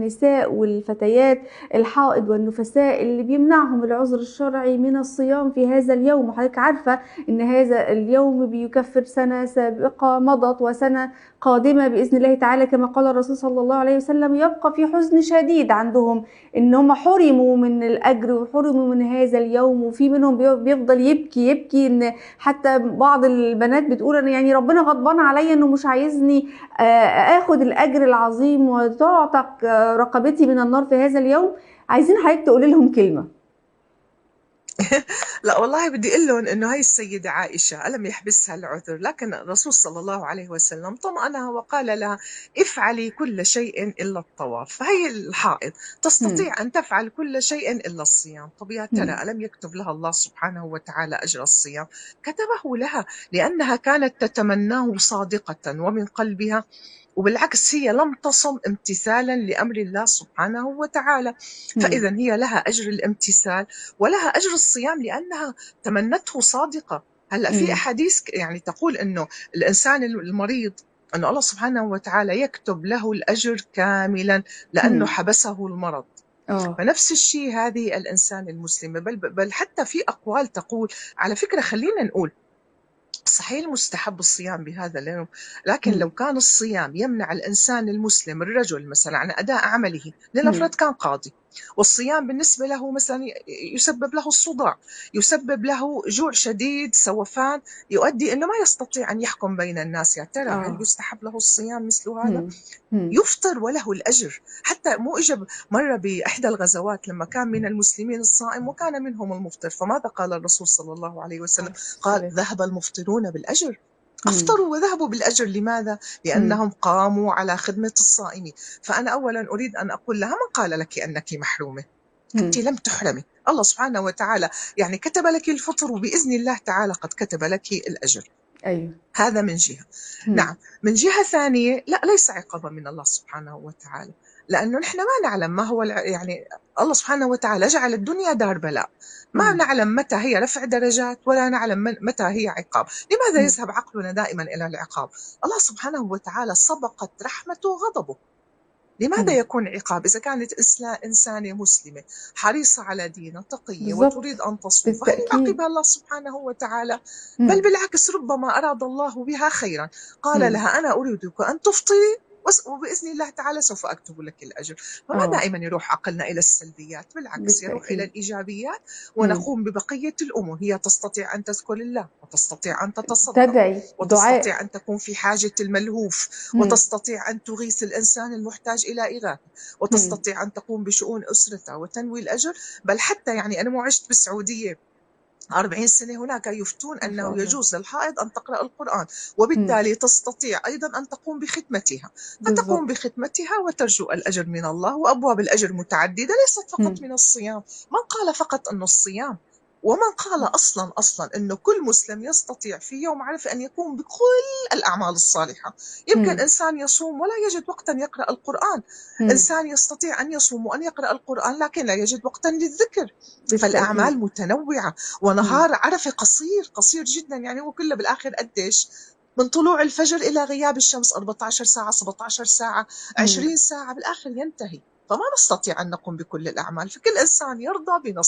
النساء والفتيات الحائض والنفساء اللي بيمنعهم العذر الشرعي من الصيام في هذا اليوم. وحضرتك عارفة ان هذا اليوم بيكفر سنة سابقة مضت وسنة قادمة بإذن الله تعالى، كما قال الرسول صلى الله عليه وسلم. يبقى في حزن شديد عندهم ان هم حرموا من الأجر وحرموا من هذا اليوم، وفي منهم بيفضل يبكي ان حتى بعض البنات بتقول انا يعني ربنا غضبان عليا انه مش عايزني اخد الأجر العظيم وتعتق رقبتي من النار في هذا اليوم. عايزين حضرتك تقولي لهم كلمة. لا والله بدي أقول لهم إنه هاي السيدة عائشة ألم يحبسها العذر، لكن الرسول صلى الله عليه وسلم طمأنها وقال لها افعلي كل شيء إلا الطواف. فهي الحائض تستطيع أن تفعل كل شيء إلا الصيام. طب يا ترى ألم يكتب لها الله سبحانه وتعالى أجر الصيام؟ كتبه لها لأنها كانت تتمناه صادقة ومن قلبها، وبالعكس هي لم تصم امتثالا لأمر الله سبحانه وتعالى. فإذا هي لها أجر الامتثال ولها أجر الصيام لأنها تمنته صادقة. هلأ في أحاديث يعني تقول أنه الإنسان المريض أنه الله سبحانه وتعالى يكتب له الأجر كاملا لأنه حبسه المرض. فنفس الشيء هذه الإنسان المسلمة، بل حتى في أقوال تقول، على فكرة خلينا نقول صحيح المستحب الصيام بهذا اليوم، لكن لو كان الصيام يمنع الإنسان المسلم الرجل مثلا عن أداء عمله، لنفرض كان قاضي والصيام بالنسبة له مثلا يسبب له الصداع، يسبب له جوع شديد، سوفان، يؤدي أنه ما يستطيع أن يحكم بين الناس، يا ترى هل يستحب له الصيام مثل هذا؟ يفطر وله الأجر. حتى مو إجا مرة بإحدى الغزوات لما كان من المسلمين الصائم وكان منهم المفطر، فماذا قال الرسول صلى الله عليه وسلم؟ قال ذهب المفطرون بالأجر. أفطروا وذهبوا بالأجر. لماذا؟ لأنهم قاموا على خدمة الصائمين. فأنا أولا أريد أن أقول لها من قال لك أنك محرومة؟ أنت لم تحرمي، الله سبحانه وتعالى يعني كتب لك الفطر، وبإذن الله تعالى قد كتب لك الأجر. أيوة. هذا من جهة. نعم، من جهة ثانية لا، ليس عقابا من الله سبحانه وتعالى، لأنه نحن ما نعلم ما هو يعني الله سبحانه وتعالى جعل الدنيا دار بلاء، ما نعلم متى هي رفع درجات ولا نعلم متى هي عقاب. لماذا يذهب عقلنا دائما إلى العقاب؟ الله سبحانه وتعالى سبقت رحمته غضبه. لماذا يكون عقاب؟ إذا كانت إنسانة مسلمة حريصة على دينها تقية وتريد أن تصوم، فهل يعاقبها الله سبحانه وتعالى؟ بل بالعكس، ربما أراد الله بها خيرا، قال لها أنا أريدك أن تفطري وبإذن الله تعالى سوف أكتب لك الأجر. فما دائما يروح عقلنا إلى السلبيات، بالعكس يروح إلى الإيجابيات ونقوم ببقية الأمور. هي تستطيع أن تذكر الله، وتستطيع أن تتصدق، وتستطيع أن تكون في حاجة الملهوف، وتستطيع أن تغيث الإنسان المحتاج إلى إغاثة، وتستطيع أن تقوم بشؤون أسرتها وتنوي الأجر. بل حتى يعني أنا مو عشت بالسعودية 40 سنة، هناك يفتون أنه يجوز للحائض أن تقرأ القرآن، وبالتالي تستطيع أيضا أن تقوم بختمتها، فتقوم بختمتها وترجو الأجر من الله. وأبواب الأجر متعددة ليست فقط من الصيام. من قال فقط أنه الصيام؟ ومن قال أصلا أنه كل مسلم يستطيع في يوم عرفة أن يقوم بكل الأعمال الصالحة؟ يمكن إنسان يصوم ولا يجد وقتا يقرأ القرآن، إنسان يستطيع أن يصوم وأن يقرأ القرآن لكن لا يجد وقتا للذكر. فالأعمال متنوعة، ونهار عرفة قصير جدا، يعني هو كله بالآخر قديش؟ من طلوع الفجر إلى غياب الشمس 14 ساعة، 17 ساعة، 20 ساعة، بالآخر ينتهي. فما نستطيع أن نقوم بكل الأعمال، فكل إنسان يرضى بنصيبه.